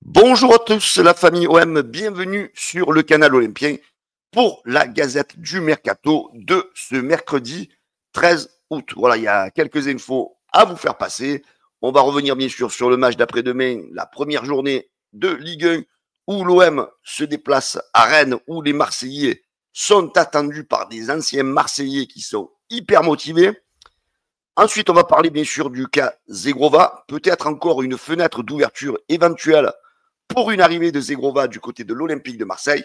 Bonjour à tous, la famille OM, bienvenue sur le canal Olympien pour la Gazette du Mercato de ce mercredi 13 août. Voilà, il y a quelques infos à vous faire passer. On va revenir bien sûr sur le match d'après-demain, la première journée de Ligue 1 où l'OM se déplace à Rennes, où les Marseillais sont attendus par des anciens Marseillais qui sont hyper motivés. Ensuite, on va parler bien sûr du cas Zegrova, peut-être encore une fenêtre d'ouverture éventuelle pour une arrivée de Zegrova du côté de l'Olympique de Marseille.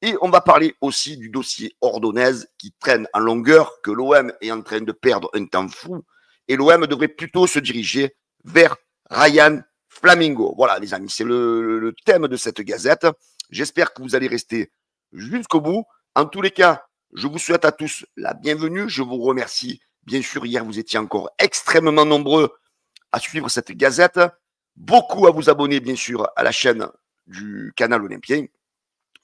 Et on va parler aussi du dossier Ordonez qui traîne en longueur, que l'OM est en train de perdre un temps fou. Et l'OM devrait plutôt se diriger vers Ryan Flamingo. Voilà, les amis, c'est le thème de cette gazette. J'espère que vous allez rester jusqu'au bout. En tous les cas, je vous souhaite à tous la bienvenue. Je vous remercie. Bien sûr, hier, vous étiez encore extrêmement nombreux à suivre cette gazette. Beaucoup à vous abonner, bien sûr, à la chaîne du canal Olympien.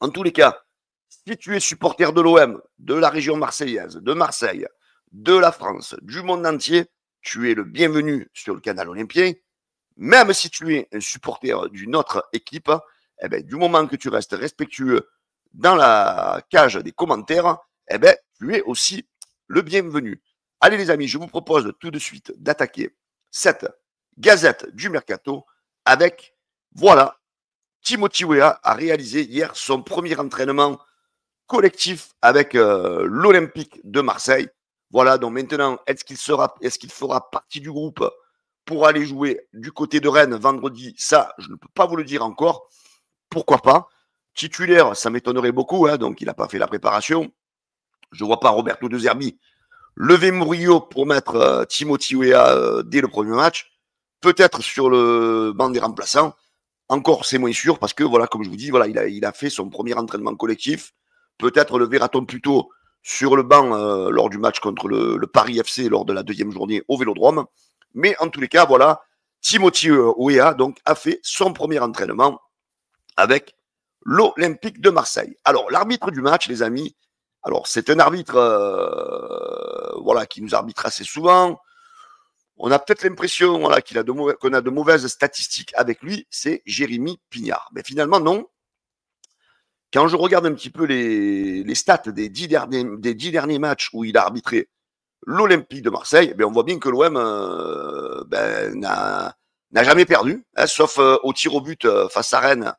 En tous les cas, si tu es supporter de l'OM, de la région marseillaise, de Marseille, de la France, du monde entier, tu es le bienvenu sur le canal Olympien. Même si tu es un supporter d'une autre équipe, eh ben, du moment que tu restes respectueux dans la cage des commentaires, eh ben, tu es aussi le bienvenu. Allez les amis, je vous propose tout de suite d'attaquer cette Gazette du Mercato avec, voilà, Timothy Weah a réalisé hier son premier entraînement collectif avec l'Olympique de Marseille. Voilà, donc maintenant, est-ce qu'il fera partie du groupe pour aller jouer du côté de Rennes vendredi? Ça, je ne peux pas vous le dire encore. Pourquoi pas? Titulaire, ça m'étonnerait beaucoup, hein, donc il n'a pas fait la préparation. Je ne vois pas Roberto De Zerbi lever Murillo pour mettre Timothy Weah dès le premier match. Peut-être sur le banc des remplaçants. Encore, c'est moins sûr parce que, voilà, comme je vous dis, voilà, il a fait son premier entraînement collectif. Peut-être le verra-t-on plutôt sur le banc lors du match contre le Paris FC lors de la deuxième journée au Vélodrome. Mais en tous les cas, voilà, Timothy Weah donc a fait son premier entraînement avec l'Olympique de Marseille. Alors, l'arbitre du match, les amis, alors c'est un arbitre voilà, qui nous arbitre assez souvent. On a peut-être l'impression voilà, qu'on a de mauvaises statistiques avec lui, c'est Jérémy Pignard. Mais finalement, non. Quand je regarde un petit peu les stats des 10 derniers matchs où il a arbitré l'Olympique de Marseille, on voit bien que l'OM n'a jamais perdu, hein, sauf au tir au but face à Rennes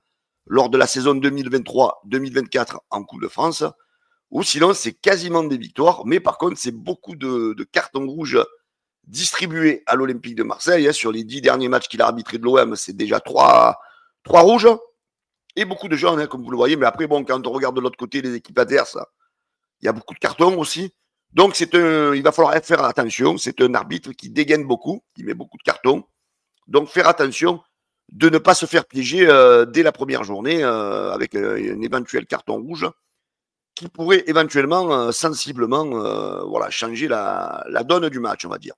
lors de la saison 2023-2024 en Coupe de France, ou sinon c'est quasiment des victoires, mais par contre c'est beaucoup de cartons rouges distribués à l'Olympique de Marseille. Hein, sur les 10 derniers matchs qu'il a arbitré de l'OM, c'est déjà 3 rouges et beaucoup de jeunes, hein, comme vous le voyez. Mais après, bon, quand on regarde de l'autre côté, les équipes adverses, il y a beaucoup de cartons aussi. Donc, il va falloir faire attention. C'est un arbitre qui dégaine beaucoup, qui met beaucoup de cartons. Donc, faire attention de ne pas se faire piéger dès la première journée avec un éventuel carton rouge qui pourrait éventuellement, sensiblement, voilà, changer la donne du match, on va dire.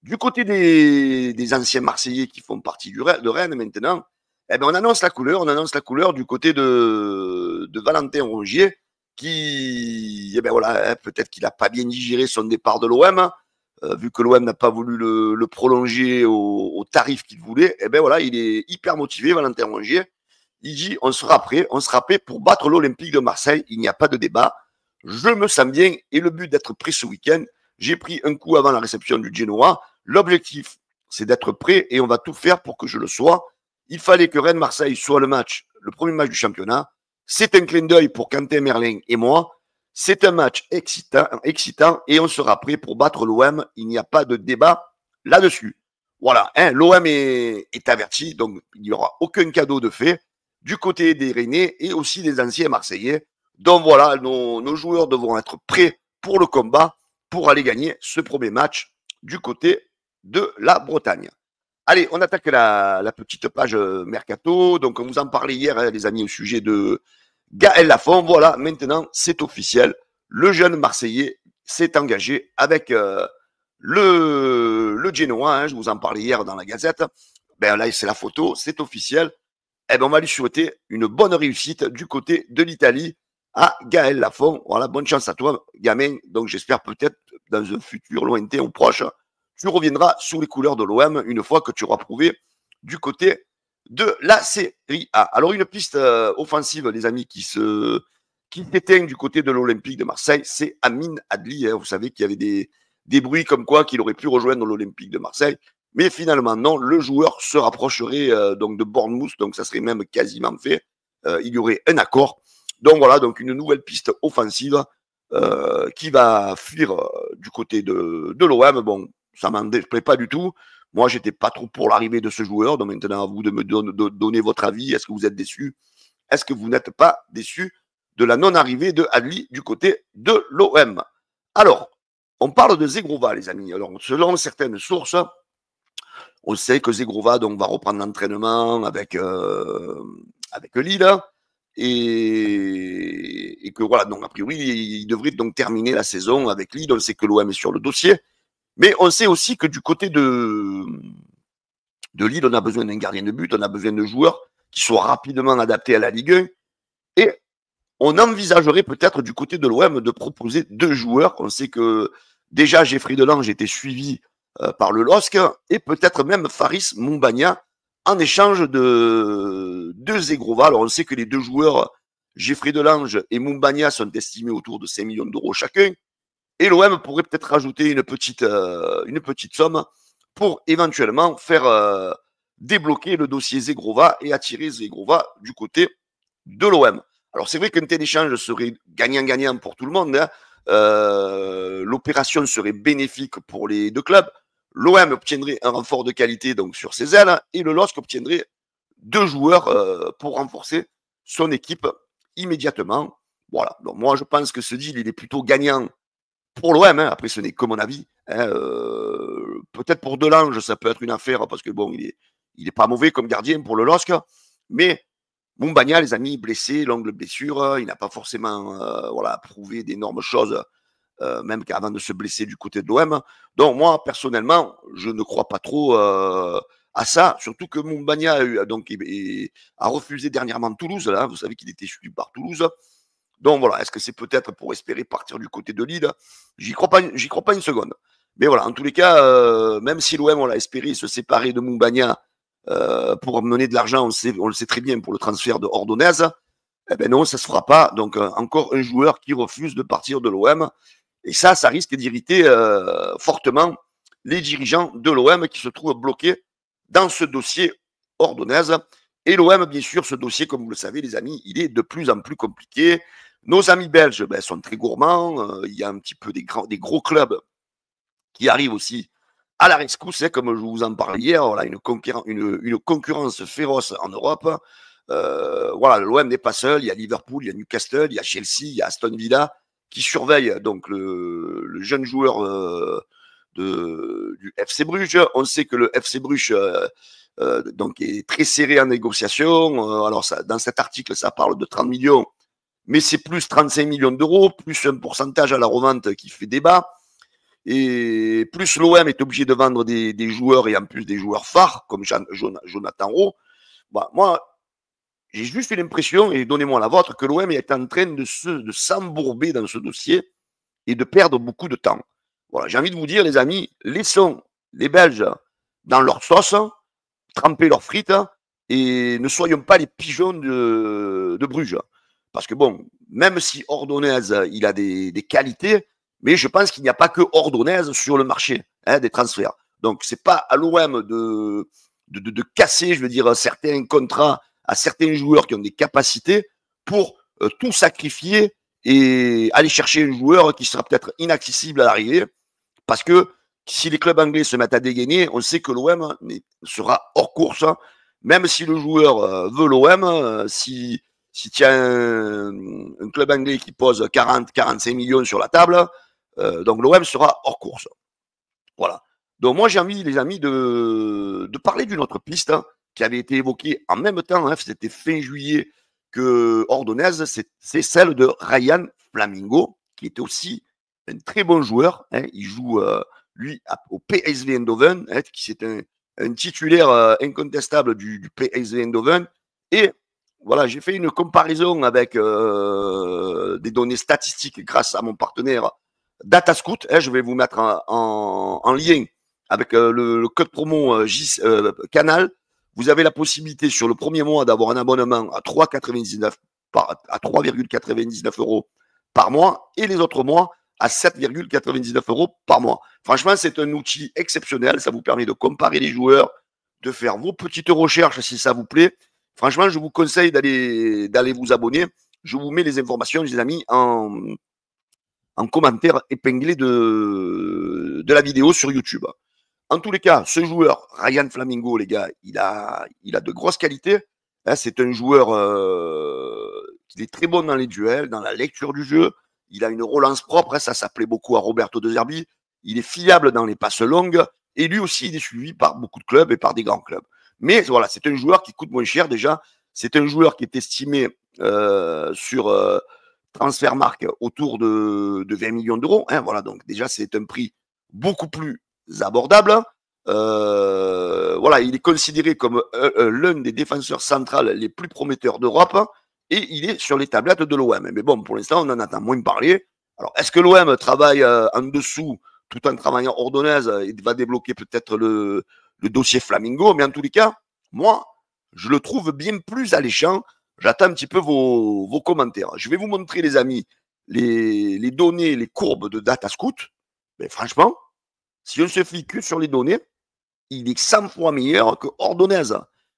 Du côté des anciens Marseillais qui font partie de Rennes maintenant, on annonce la couleur du côté de Valentin Rongier, qui, voilà, peut-être qu'il n'a pas bien digéré son départ de l'OM, vu que l'OM n'a pas voulu le prolonger au tarif qu'il voulait. Voilà, il est hyper motivé, Valentin Rongier. Il dit, on sera prêt pour battre l'Olympique de Marseille, il n'y a pas de débat. Je me sens bien et le but d'être prêt ce week-end, j'ai pris un coup avant la réception du Genoa. L'objectif, c'est d'être prêt et on va tout faire pour que je le sois. Il fallait que Rennes-Marseille soit le premier match du championnat. C'est un clin d'œil pour Quentin Merlin et moi. C'est un match excitant et on sera prêt pour battre l'OM. Il n'y a pas de débat là-dessus. Voilà, hein, l'OM est averti, donc il n'y aura aucun cadeau de fait du côté des Rennais et aussi des anciens Marseillais. Donc voilà, nos joueurs devront être prêts pour le combat, pour aller gagner ce premier match du côté de la Bretagne. Allez, on attaque la petite page Mercato. Donc, on vous en parlait hier, hein, les amis, au sujet de Gaël Lafont. Voilà, maintenant, c'est officiel. Le jeune Marseillais s'est engagé avec le Genoa. Hein, je vous en parlais hier dans la Gazette. Là, c'est la photo, c'est officiel. On va lui souhaiter une bonne réussite du côté de l'Italie à Gaël Lafont. Voilà, bonne chance à toi, gamin. Donc, j'espère peut-être dans un futur lointain ou proche, tu reviendras sous les couleurs de l'OM une fois que tu auras prouvé du côté de la Série A. Alors, une piste offensive, les amis, qui s'éteint du côté de l'Olympique de Marseille, c'est Amin Adli. Hein. Vous savez qu'il y avait des bruits comme quoi qu'il aurait pu rejoindre l'Olympique de Marseille. Mais finalement, non, le joueur se rapprocherait donc de Bournemouth, donc ça serait même quasiment fait. Il y aurait un accord. Donc voilà, donc une nouvelle piste offensive qui va fuir du côté de l'OM. Bon, ça m'en déplaît pas du tout. Moi, j'étais pas trop pour l'arrivée de ce joueur. Donc maintenant, à vous de me donner votre avis. Est-ce que vous êtes déçu? Est-ce que vous n'êtes pas déçu de la non-arrivée de Adli du côté de l'OM? Alors, on parle de Zegrova, les amis. Alors, selon certaines sources, on sait que Zegrova donc, va reprendre l'entraînement avec Lille. Et que voilà, donc a priori, il devrait donc terminer la saison avec Lille. On sait que l'OM est sur le dossier. Mais on sait aussi que du côté de Lille, on a besoin d'un gardien de but, on a besoin de joueurs qui soient rapidement adaptés à la Ligue 1. Et on envisagerait peut-être du côté de l'OM de proposer 2 joueurs. On sait que déjà Geoffrey Delange était suivi par le LOSC et peut-être même Faris Moumbagna en échange de Zegrova. Alors on sait que les 2 joueurs, Geoffrey Delange et Moumbagna, sont estimés autour de 5 millions d'euros chacun. Et l'OM pourrait peut-être rajouter une petite somme pour éventuellement faire débloquer le dossier Zegrova et attirer Zegrova du côté de l'OM. Alors c'est vrai qu'un tel échange serait gagnant-gagnant pour tout le monde. Hein. L'opération serait bénéfique pour les 2 clubs. L'OM obtiendrait un renfort de qualité donc sur ses ailes et le LOSC obtiendrait 2 joueurs pour renforcer son équipe immédiatement. Voilà. Donc moi je pense que ce deal il est plutôt gagnant pour l'OM. Hein. Après ce n'est que mon avis. Hein. Peut-être pour Delange ça peut être une affaire parce que bon il est pas mauvais comme gardien pour le LOSC, mais Moumbagna, les amis, blessé, longue blessure, il n'a pas forcément prouvé d'énormes choses, même qu'avant de se blesser du côté de l'OM. Donc moi, personnellement, je ne crois pas trop à ça, surtout que Moumbagna a refusé dernièrement Toulouse. Là, vous savez qu'il était suivi par Toulouse. Donc voilà, est-ce que c'est peut-être pour espérer partir du côté de Lille? J'y crois pas une seconde. Mais voilà, en tous les cas, même si l'OM, on l'a espéré se séparer de Moumbagna pour mener de l'argent, on le sait très bien, pour le transfert de Ordonez, eh ben non, ça se fera pas. Donc encore un joueur qui refuse de partir de l'OM. Et ça risque d'irriter fortement les dirigeants de l'OM qui se trouvent bloqués dans ce dossier Ordonez. Et l'OM, bien sûr, ce dossier, comme vous le savez, les amis, il est de plus en plus compliqué. Nos amis belges sont très gourmands. Il y a un petit peu des gros clubs qui arrivent aussi à la rescousse, comme je vous en parlais hier. Voilà, une concurrence féroce en Europe. Voilà, l'OM n'est pas seul. Il y a Liverpool, il y a Newcastle, il y a Chelsea, il y a Aston Villa qui surveille donc le jeune joueur du FC Bruges. On sait que le FC Bruges donc est très serré en négociation. Alors dans cet article, ça parle de 30 millions, mais c'est plus 35 millions d'euros, plus un pourcentage à la revente qui fait débat. Et plus l'OM est obligé de vendre des joueurs, et en plus des joueurs phares, comme Jonathan Rowe. Bah, moi, j'ai juste eu l'impression, et donnez-moi la vôtre, que l'OM est en train de s'embourber dans ce dossier et de perdre beaucoup de temps. Voilà, j'ai envie de vous dire, les amis, laissons les Belges dans leur sauce, tremper leurs frites, et ne soyons pas les pigeons de Bruges. Parce que bon, même si Ordonez, il a des qualités, mais je pense qu'il n'y a pas que Ordonez sur le marché des transferts. Donc, c'est pas à l'OM de casser, je veux dire, certains contrats à certains joueurs qui ont des capacités pour tout sacrifier et aller chercher un joueur qui sera peut-être inaccessible à l'arrivée. Parce que si les clubs anglais se mettent à dégainer, on sait que l'OM sera hors course. Même si le joueur veut l'OM, si tu as un club anglais qui pose 40-45 millions sur la table, donc l'OM sera hors course. Voilà. Donc moi j'ai envie, les amis, de parler d'une autre piste qui avait été évoquée en même temps, c'était fin juillet que Ordonez, c'est celle de Ryan Flamingo, qui était aussi un très bon joueur. Il joue, lui, au PSV Eindhoven, qui c'est un titulaire incontestable du PSV Eindhoven. Et voilà, j'ai fait une comparaison avec des données statistiques grâce à mon partenaire Datascout. Je vais vous mettre en lien avec le code promo Canal Vous avez la possibilité sur le premier mois d'avoir un abonnement à 3,99 à 3,99 euros par mois et les autres mois à 7,99 euros par mois. Franchement, c'est un outil exceptionnel. Ça vous permet de comparer les joueurs, de faire vos petites recherches si ça vous plaît. Franchement, je vous conseille d'aller vous abonner. Je vous mets les informations, les amis, en commentaire épinglé de la vidéo sur YouTube. En tous les cas, ce joueur, Ryan Flamingo, les gars, il a de grosses qualités. Hein, c'est un joueur qui est très bon dans les duels, dans la lecture du jeu. Il a une relance propre, hein, ça plaît beaucoup à Roberto De Zerbi. Il est fiable dans les passes longues. Et lui aussi, il est suivi par beaucoup de clubs et par des grands clubs. Mais voilà, c'est un joueur qui coûte moins cher déjà. C'est un joueur qui est estimé sur Transfermarkt autour de 20 millions d'euros. Hein, voilà, donc déjà, c'est un prix beaucoup plus abordable. Voilà, il est considéré comme l'un des défenseurs centrales les plus prometteurs d'Europe et il est sur les tablettes de l'OM. Mais bon, pour l'instant, on en entend moins parler. Alors, est-ce que l'OM travaille en dessous tout en travaillant ordonnaise et va débloquer peut-être le dossier Flamingo? Mais en tous les cas, moi, je le trouve bien plus alléchant. J'attends un petit peu vos commentaires. Je vais vous montrer, les amis, les données, les courbes de Datascout. Mais franchement, si on se fie que sur les données, il est 100 fois meilleur que Ordonez.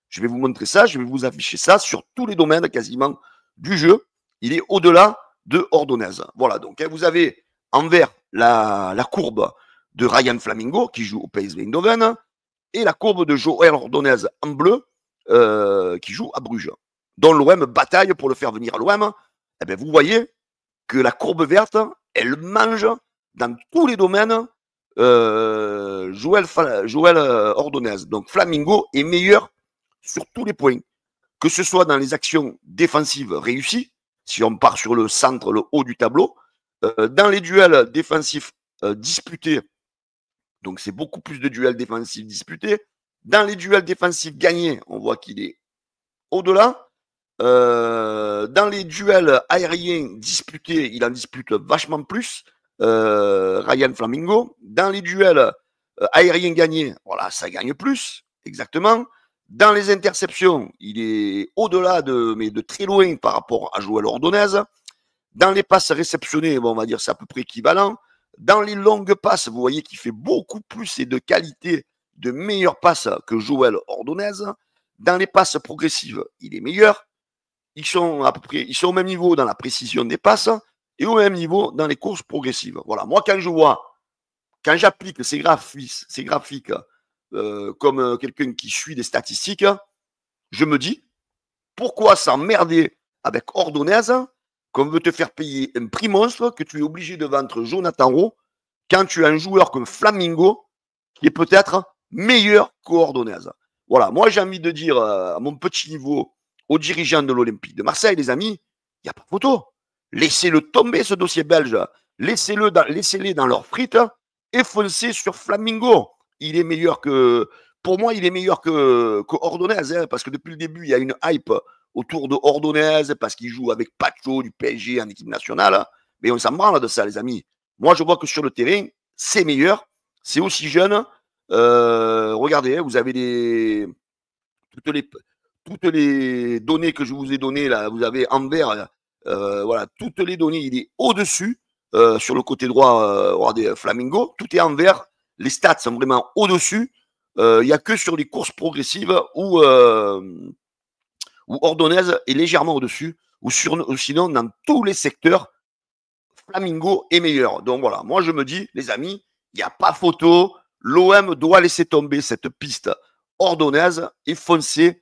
Je vais vous montrer ça, je vais vous afficher ça sur tous les domaines quasiment du jeu. Il est au-delà de Ordonez. Voilà, donc vous avez en vert la courbe de Ryan Flamingo qui joue au PSV Eindhoven et la courbe de Joël Ordonez en bleu qui joue à Bruges, dont l'OM bataille pour le faire venir à l'OM. Eh bien, vous voyez que la courbe verte, elle mange dans tous les domaines Joël Ordonez. Donc Flamingo est meilleur sur tous les points, que ce soit dans les actions défensives réussies, si on part sur le centre, le haut du tableau, dans les duels défensifs disputés, donc c'est beaucoup plus de duels défensifs disputés. Dans les duels défensifs gagnés, on voit qu'il est au-delà. Dans les duels aériens disputés, il en dispute vachement plus. Ryan Flamingo. Dans les duels aériens gagnés, voilà, ça gagne plus, exactement. Dans les interceptions, il est au-delà mais de très loin par rapport à Joël Ordonez. Dans les passes réceptionnées, bon, on va dire c'est à peu près équivalent. Dans les longues passes, vous voyez qu'il fait beaucoup plus et de qualité, de meilleures passes que Joël Ordonez. Dans les passes progressives, il est meilleur. Ils sont au même niveau dans la précision des passes et au même niveau dans les courses progressives. Voilà. Moi, quand j'applique ces graphiques comme quelqu'un qui suit des statistiques, je me dis, pourquoi s'emmerder avec Ordonez qu'on veut te faire payer un prix monstre que tu es obligé de vendre Jonathan Rowe quand tu as un joueur comme Flamingo qui est peut-être meilleur qu'Ordonez. Voilà. Moi, j'ai envie de dire à mon petit niveau aux dirigeants de l'Olympique de Marseille, les amis, il n'y a pas photo. Laissez-le tomber, ce dossier belge. Laissez-les dans leurs frites et foncez sur Flamingo. Il est meilleur que... Pour moi, il est meilleur que Ordonez, hein, parce que depuis le début, il y a une hype autour de Ordonez, parce qu'il joue avec Pacho du PSG en équipe nationale. Mais on s'en branle de ça, les amis. Moi, je vois que sur le terrain, c'est meilleur. C'est aussi jeune. Regardez, vous avez toutes les données que je vous ai données, là, vous avez en vert, voilà, toutes les données, il est au-dessus, sur le côté droit, regardez, Flamingo, tout est en vert, les stats sont vraiment au-dessus, il n'y a que sur les courses progressives où Ordonez est légèrement au-dessus, ou sinon, dans tous les secteurs, Flamingo est meilleur. Donc voilà, moi je me dis, les amis, il n'y a pas photo, l'OM doit laisser tomber cette piste Ordonez et foncer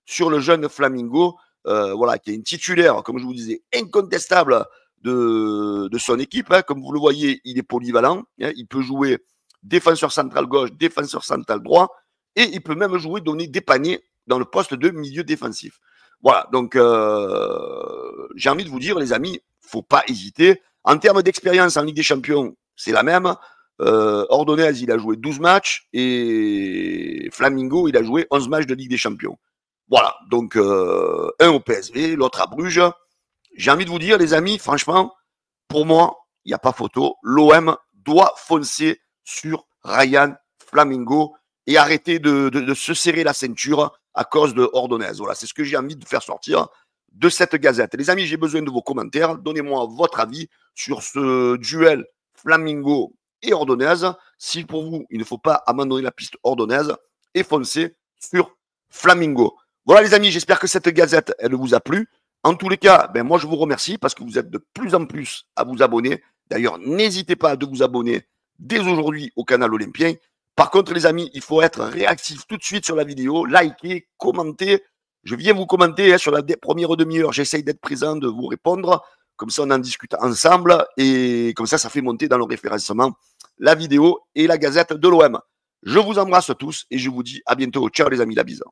sur le jeune Flamingo, voilà, qui est une titulaire, comme je vous disais, incontestable de son équipe. Hein. Comme vous le voyez, il est polyvalent. Hein. Il peut jouer défenseur central gauche, défenseur central droit, et il peut même jouer, donner des paniers dans le poste de milieu défensif. Voilà, donc j'ai envie de vous dire, les amis, faut pas hésiter. En termes d'expérience en Ligue des Champions, c'est la même. Ordonez, il a joué 12 matchs et Flamingo, il a joué 11 matchs de Ligue des Champions. Voilà, donc un au PSV, l'autre à Bruges. J'ai envie de vous dire, les amis, franchement, pour moi, il n'y a pas photo. L'OM doit foncer sur Ryan Flamingo. et arrêter de se serrer la ceinture à cause de Ordonez. Voilà, c'est ce que j'ai envie de faire sortir de cette gazette. Les amis, j'ai besoin de vos commentaires. Donnez-moi votre avis sur ce duel Flamingo et Ordonez. Si pour vous, il ne faut pas abandonner la piste Ordonez et foncer sur Flamingo. Voilà les amis, j'espère que cette gazette, elle vous a plu. En tous les cas, ben moi je vous remercie parce que vous êtes de plus en plus à vous abonner. D'ailleurs, n'hésitez pas de vous abonner dès aujourd'hui au canal Olympien. Par contre, les amis, il faut être réactif tout de suite sur la vidéo, liker, commenter. Je viens vous commenter sur la première demi-heure. J'essaye d'être présent, de vous répondre. Comme ça, on en discute ensemble. Et comme ça fait monter dans le référencement la vidéo et la gazette de l'OM. Je vous embrasse tous et je vous dis à bientôt. Ciao les amis, la bise.